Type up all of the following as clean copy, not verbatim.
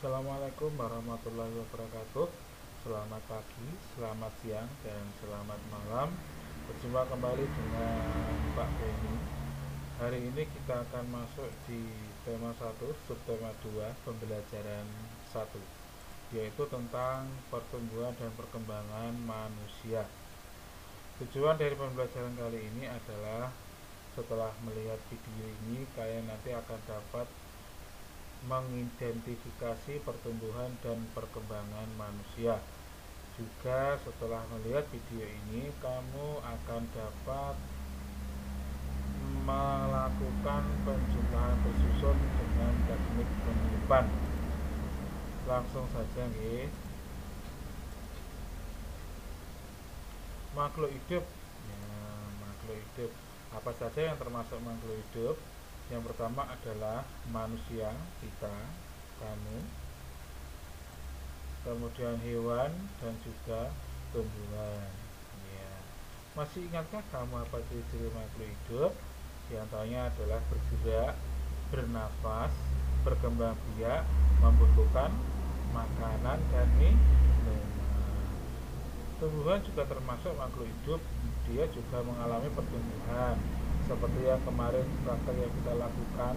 Assalamualaikum warahmatullahi wabarakatuh. Selamat pagi, selamat siang, dan selamat malam. Berjumpa kembali dengan Pak Beni. Hari ini kita akan masuk di tema 1, subtema 2, pembelajaran 1, yaitu tentang pertumbuhan dan perkembangan manusia. Tujuan dari pembelajaran kali ini adalah setelah melihat video ini, kalian nanti akan dapat mengidentifikasi pertumbuhan dan perkembangan manusia. Juga setelah melihat video ini, kamu akan dapat melakukan penjumlahan bersusun dengan teknik penyimpan. Langsung saja nih. Makhluk hidup. Makhluk hidup. Apa saja yang termasuk makhluk hidup? Yang pertama adalah manusia, kita, kamu, kemudian hewan, dan juga tumbuhan. Ya. Masih ingatkah kamu apa ciri-ciri makhluk hidup? Di antaranya adalah bergerak, bernafas, berkembang biak, membutuhkan makanan dan minuman. Tumbuhan juga termasuk makhluk hidup. Dia juga mengalami pertumbuhan, seperti yang kemarin praktek yang kita lakukan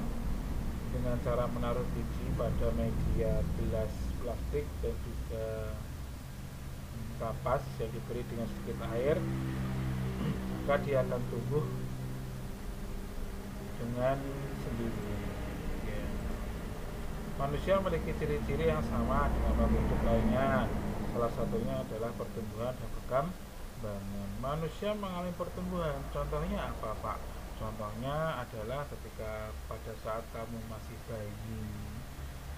dengan cara menaruh biji pada media gelas plastik dan juga kapas yang diberi dengan sedikit air, maka dia akan tumbuh dengan sendiri. Ya. Manusia memiliki ciri-ciri yang sama dengan makhluk hidup lainnya. Salah satunya adalah pertumbuhan dan perkembangan. Manusia mengalami pertumbuhan. Contohnya apa, Pak? Contohnya adalah ketika pada saat kamu masih bayi,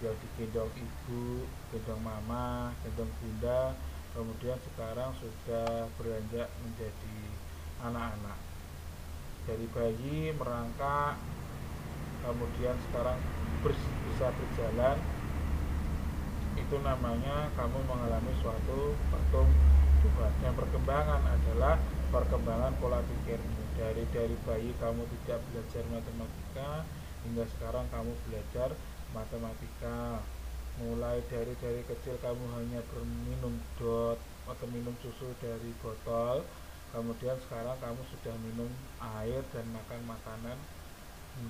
yang digendong ibu, gendong mama, gendong bunda, kemudian sekarang sudah beranjak menjadi anak-anak. Dari bayi merangkak, kemudian sekarang bisa berjalan, itu namanya kamu mengalami suatu pertumbuhan. Yang perkembangan adalah perkembangan pola pikirmu. Dari bayi kamu tidak belajar matematika hingga sekarang kamu belajar matematika. Mulai dari kecil kamu hanya minum dot atau minum susu dari botol, kemudian sekarang kamu sudah minum air dan makan makanan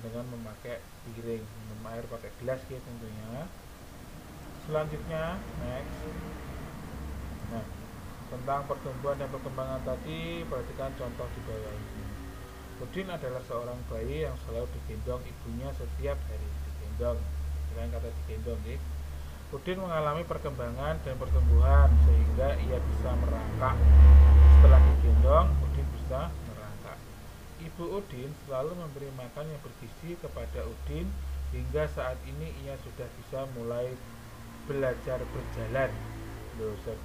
dengan memakai piring, minum air pakai gelas gitu tentunya. Selanjutnya next. Nah, tentang pertumbuhan dan perkembangan tadi, perhatikan contoh di bawah ini. Udin adalah seorang bayi yang selalu digendong ibunya setiap hari. Digendong, dengan kata digendong ya. Udin mengalami perkembangan dan pertumbuhan sehingga ia bisa merangkak. Setelah digendong, Udin bisa merangkak. Ibu Udin selalu memberi makan yang bergizi kepada Udin hingga saat ini ia sudah bisa mulai belajar berjalan.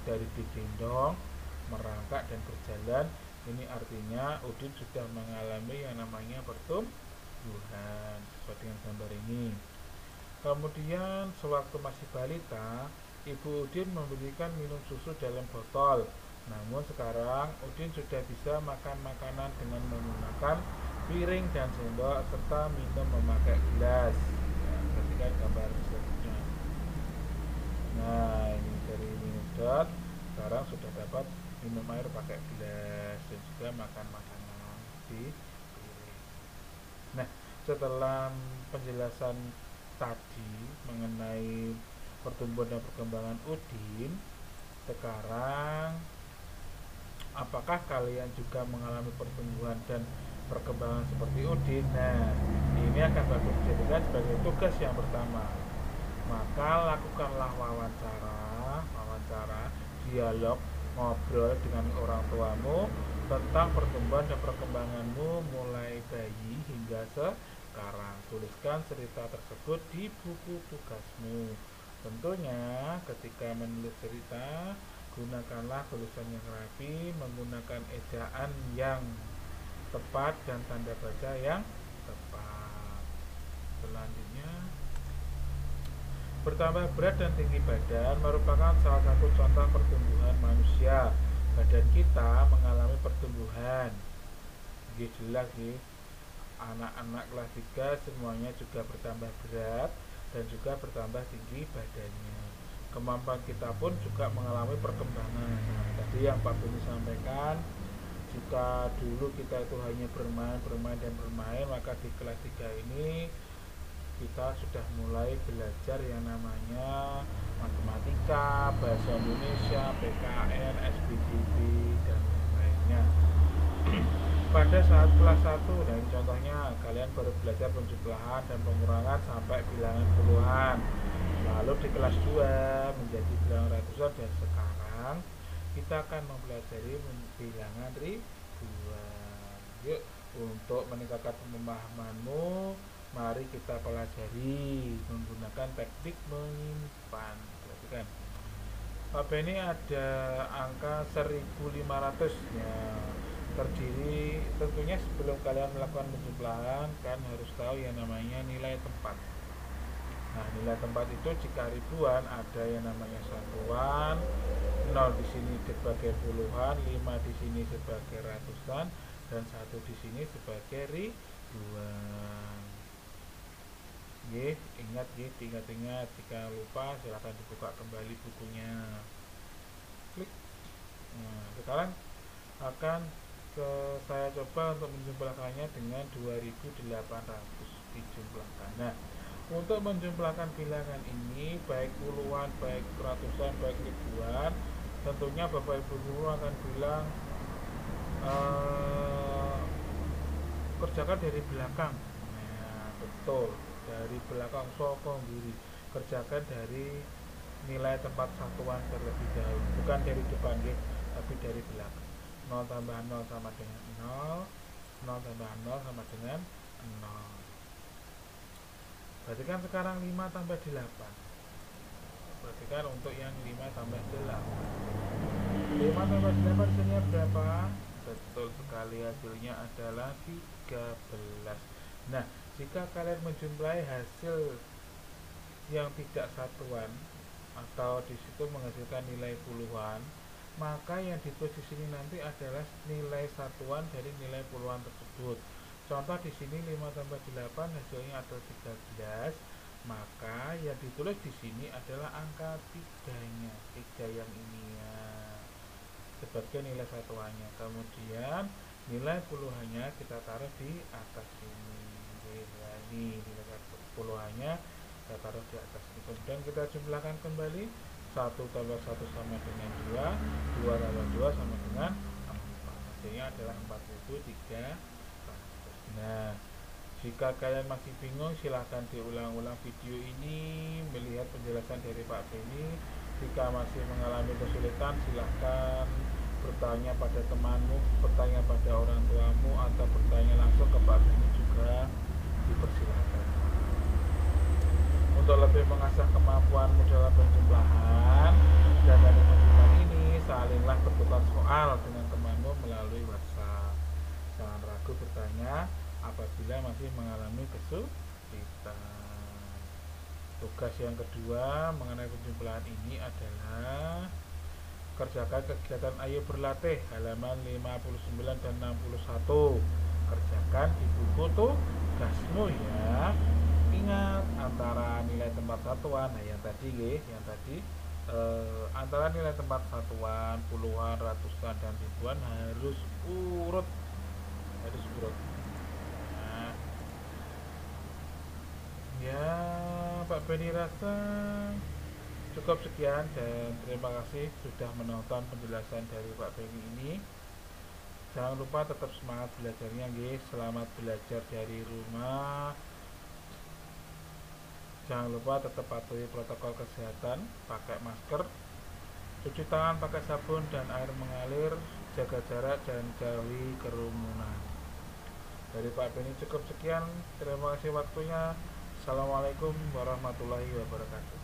Dari digendong, merangkak, dan berjalan, ini artinya Udin sudah mengalami yang namanya pertumbuhan sesuai dengan gambar ini. Kemudian sewaktu masih balita, ibu Udin memberikan minum susu dalam botol. Namun sekarang Udin sudah bisa makan makanan dengan menggunakan piring dan sendok serta minum memakai gelas. Nah, perhatikan gambar selanjutnya. Nah, ini dari minum dot, sekarang sudah dapat minum air pakai gelas dan juga makan makanan di piring. Nah, setelah penjelasan tadi mengenai pertumbuhan dan perkembangan Udin, sekarang apakah kalian juga mengalami pertumbuhan dan perkembangan seperti Udin? Nah, ini akan bagus dijadikan sebagai tugas yang pertama. Maka lakukanlah wawancara, dialog, ngobrol dengan orang tuamu tentang pertumbuhan dan perkembanganmu mulai bayi hingga sekarang. Tuliskan cerita tersebut di buku tugasmu. Tentunya ketika menulis cerita, gunakanlah tulisan yang rapi, menggunakan ejaan yang tepat dan tanda baca yang tepat. Selanjutnya, bertambah berat dan tinggi badan merupakan salah satu contoh pertumbuhan manusia. Badan kita mengalami pertumbuhan. Jelas anak-anak kelas 3 semuanya juga bertambah berat dan juga bertambah tinggi badannya. Kemampuan kita pun juga mengalami perkembangan. Nah, tadi yang Pak Beni sampaikan, jika dulu kita itu hanya bermain dan bermain, maka di kelas 3 ini kita sudah mulai belajar yang namanya matematika, bahasa Indonesia, PKN, SPDB, dan lain-lainnya. Pada saat kelas 1, dan contohnya kalian baru belajar penjumlahan dan pengurangan sampai bilangan puluhan. Lalu di kelas 2 menjadi bilangan ratusan, dan sekarang kita akan mempelajari bilangan ribuan. Yuk, untuk meningkatkan pemahamanmu, mari kita pelajari menggunakan teknik menyimpan. Perhatikan, Pak Beni ada angka 1500 ya, terdiri tentunya sebelum kalian melakukan penjumlahan kan harus tahu yang namanya nilai tempat. Nah, nilai tempat itu jika ribuan ada yang namanya satuan, 0 di sini sebagai puluhan, 5 di sini sebagai ratusan, dan 1 di sini sebagai ribuan. Ingat, jika lupa silahkan dibuka kembali bukunya. Klik. Nah, sekarang akan saya coba untuk menjumlahkannya dengan 2800 dijumlahkan. Nah, untuk menjumlahkan bilangan ini baik puluhan, baik ratusan, baik ribuan, tentunya Bapak Ibu guru akan bilang kerjakan dari belakang. Nah, betul, dari belakang sokong diri, kerjakan dari nilai tempat satuan terlebih dahulu, bukan dari depan tapi dari belakang. 0 tambah 0 sama dengan 0, 0 tambah 0 sama dengan 0. Berarti kan sekarang 5 tambah 8. Berarti kan untuk yang 5 tambah 8, 5 tambah 8 hasilnya berapa? Betul sekali, hasilnya adalah 13. Nah, jika kalian menjumlahi hasil yang tidak satuan atau disitu menghasilkan nilai puluhan, maka yang ditulis di sini nanti adalah nilai satuan dari nilai puluhan tersebut. Contoh di sini 5 tambah 8 hasilnya adalah 13, maka yang ditulis di sini adalah angka 3-nya, 3 yang ini ya, sebagai nilai satuannya. Kemudian nilai puluhannya kita taruh di atas sini. Ya, ini nilai puluhannya kita taruh di atas ini. Kemudian kita jumlahkan kembali, 1 tambah 1 sama dengan 2, 2 tambah 2 sama dengan 4. Hasilnya adalah 4300. Nah, jika kalian masih bingung, silahkan diulang-ulang video ini, melihat penjelasan dari Pak Beni. Jika masih mengalami kesulitan, silahkan bertanya pada temanmu, bertanya pada orang tuamu, atau bertanya langsung ke Pak Beni juga dipersilakan. Untuk lebih mengasah kemampuanmu dalam penjumlahan dan dari penjumlahan ini, salinglah bertukar soal dengan temanmu melalui WhatsApp. Jangan ragu bertanya apabila masih mengalami kesulitan. Tugas yang kedua mengenai penjumlahan ini adalah kerjakan kegiatan Ayo Berlatih halaman 59 dan 61. Kerjakan di buku tugasmu ya. Ingat, antara nilai tempat satuan, nah yang tadi antara nilai tempat satuan, puluhan, ratusan, dan ribuan harus urut. Nah, ya Pak Beni rasa cukup sekian, dan terima kasih sudah menonton penjelasan dari Pak Beni ini. Jangan lupa tetap semangat belajarnya guys. Selamat belajar dari rumah. Jangan lupa tetap patuhi protokol kesehatan, pakai masker, cuci tangan pakai sabun dan air mengalir, jaga jarak dan jauhi kerumunan. Dari Pak Beni cukup sekian, terima kasih waktunya. Assalamualaikum warahmatullahi wabarakatuh.